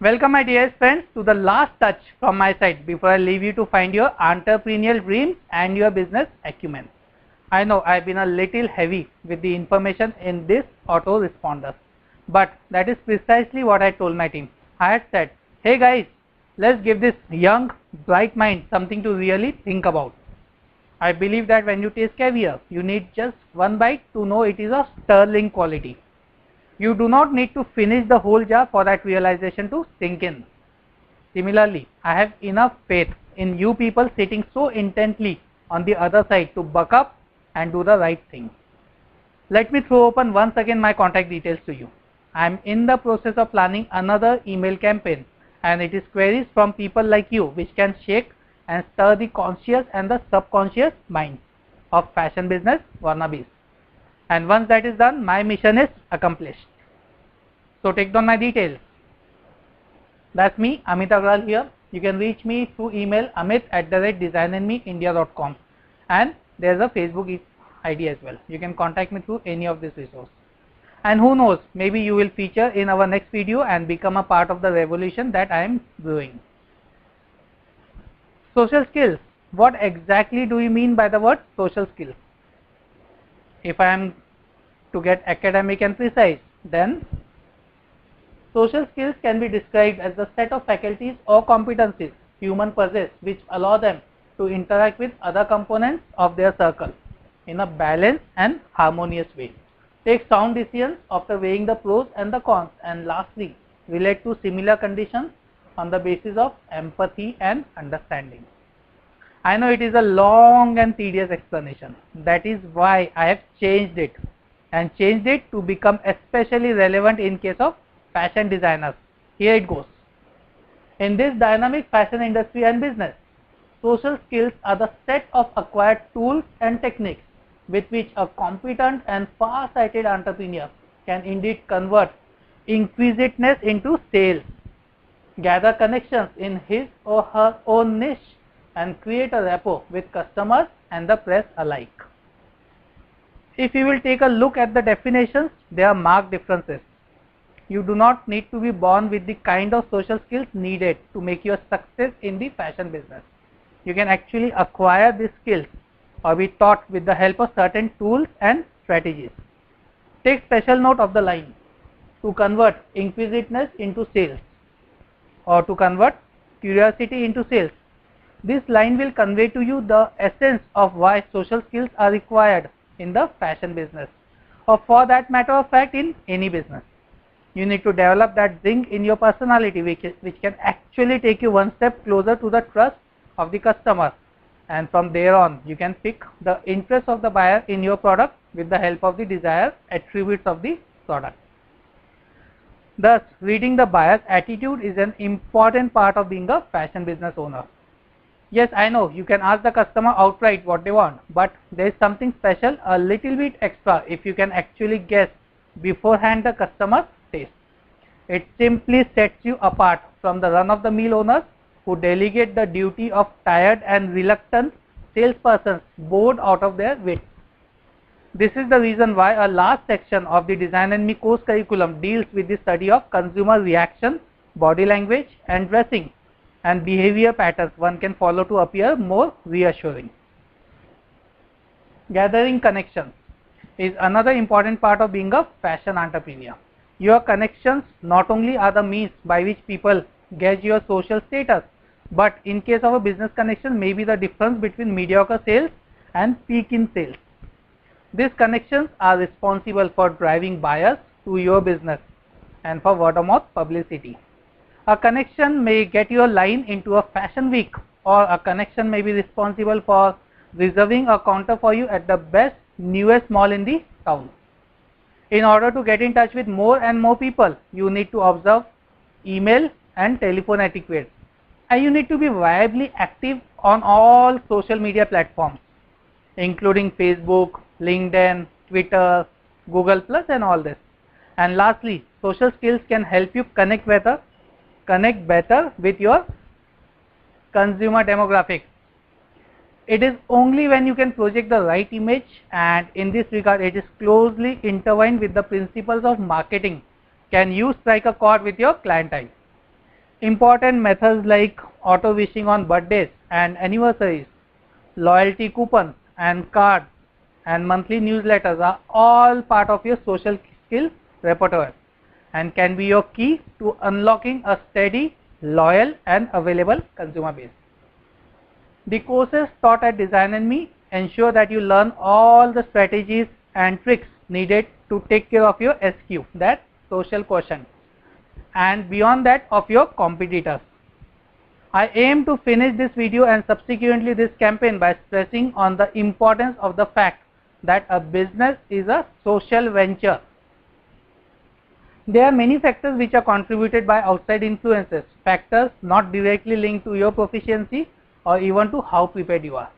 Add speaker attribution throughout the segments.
Speaker 1: Welcome my dear friends to the last touch from my side before I leave you to find your entrepreneurial dreams and your business acumen. I know I've been a little heavy with the information in this autoresponder, but that is precisely what I told my team. I had said, hey guys, let's give this young, bright mind something to really think about. I believe that when you taste caviar, you need just one bite to know it is of sterling quality. You do not need to finish the whole jar for that realization to sink in. Similarly, I have enough faith in you people sitting so intently on the other side to buck up and do the right thing. Let me throw open once again my contact details to you. I am in the process of planning another email campaign, and it is queries from people like you which can shake and stir the conscious and the subconscious minds of fashion business wannabes. And once that is done, my mission is accomplished. So take down my details. That's me, Amit Agrawal here. You can reach me through email amit@designandmeindia.com, and there's a Facebook ID as well. You can contact me through any of these resources. And who knows, maybe you will feature in our next video and become a part of the revolution that I am doing. Social skills. What exactly do you mean by the word social skills? If I am to get academic and precise, then social skills can be described as the set of faculties or competencies humans possess which allow them to interact with other components of their circle in a balanced and harmonious way, take sound decisions after weighing the pros and the cons, and lastly, relate to similar conditions on the basis of empathy and understanding. I know it is a long and tedious explanation. That is why I have changed it to become especially relevant in case of fashion designers. Here it goes. In this dynamic fashion industry and business, social skills are the set of acquired tools and techniques with which a competent and far-sighted entrepreneur can indeed convert inquisitiveness into sales, gather connections in his or her own niche, and create a rapport with customers and the press alike. If you will take a look at the definitions, there are marked differences. You do not need to be born with the kind of social skills needed to make your success in the fashion business. You can actually acquire these skills or be taught with the help of certain tools and strategies. Take special note of the line, to convert inquisitiveness into sales, or to convert curiosity into sales. This line will convey to you the essence of why social skills are required in the fashion business, or for that matter of fact in any business. You need to develop that zing in your personality which can actually take you one step closer to the trust of the customer, and from there on you can pick the interest of the buyer in your product with the help of the desired attributes of the product. Thus, reading the buyer's attitude is an important part of being a fashion business owner. Yes, I know you can ask the customer outright what they want, but there is something special, a little bit extra, if you can actually guess beforehand the customer's taste. It simply sets you apart from the run-of-the-mill owners who delegate the duty of tired and reluctant salespersons bored out of their wits. This is the reason why a large section of the Design and Me course curriculum deals with the study of consumer reaction, body language, and dressing, and behavior patterns one can follow to appear more reassuring. Gathering connections is another important part of being a fashion entrepreneur. Your connections not only are the means by which people gauge your social status, but in case of a business connection may be the difference between mediocre sales and peak in sales. These connections are responsible for driving buyers to your business and for word of mouth publicity. A connection may get your line into a fashion week, or a connection may be responsible for reserving a counter for you at the best, newest mall in the town. In order to get in touch with more and more people, you need to observe email and telephone etiquette, and you need to be viably active on all social media platforms, including Facebook, LinkedIn, Twitter, Google Plus, and all this. And lastly, social skills can help you connect better with your consumer demographic. It is only when you can project the right image, and in this regard it is closely intertwined with the principles of marketing, can you strike a chord with your clientele. Important methods like auto wishing on birthdays and anniversaries, loyalty coupons and cards, and monthly newsletters are all part of your social skill repertoire and can be your key to unlocking a steady, loyal and available consumer base. The courses taught at Design and Me ensure that you learn all the strategies and tricks needed to take care of your SQ, that social quotient, and beyond that of your competitors. I aim to finish this video and subsequently this campaign by stressing on the importance of the fact that a business is a social venture. There are many factors which are contributed by outside influences, factors not directly linked to your proficiency or even to how prepared you are.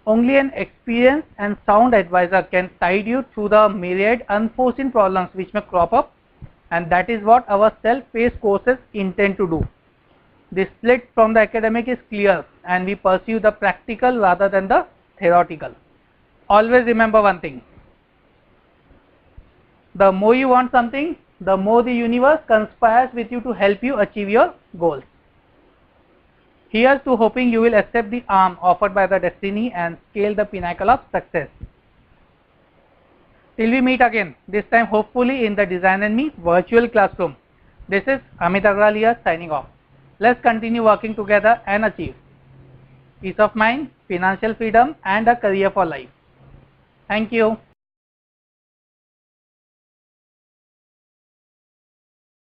Speaker 1: Only an experienced and sound advisor can guide you through the myriad unforeseen problems which may crop up, and that is what our self-paced courses intend to do. The split from the academic is clear and we pursue the practical rather than the theoretical. Always remember one thing: the more you want something, the more the universe conspires with you to help you achieve your goals. Here's to hoping you will accept the arm offered by the destiny and scale the pinnacle of success. Till we meet again, this time hopefully in the Design and Me virtual classroom. This is Amit Agrawal here signing off. Let's continue working together and achieve peace of mind, financial freedom and a career for life. Thank you.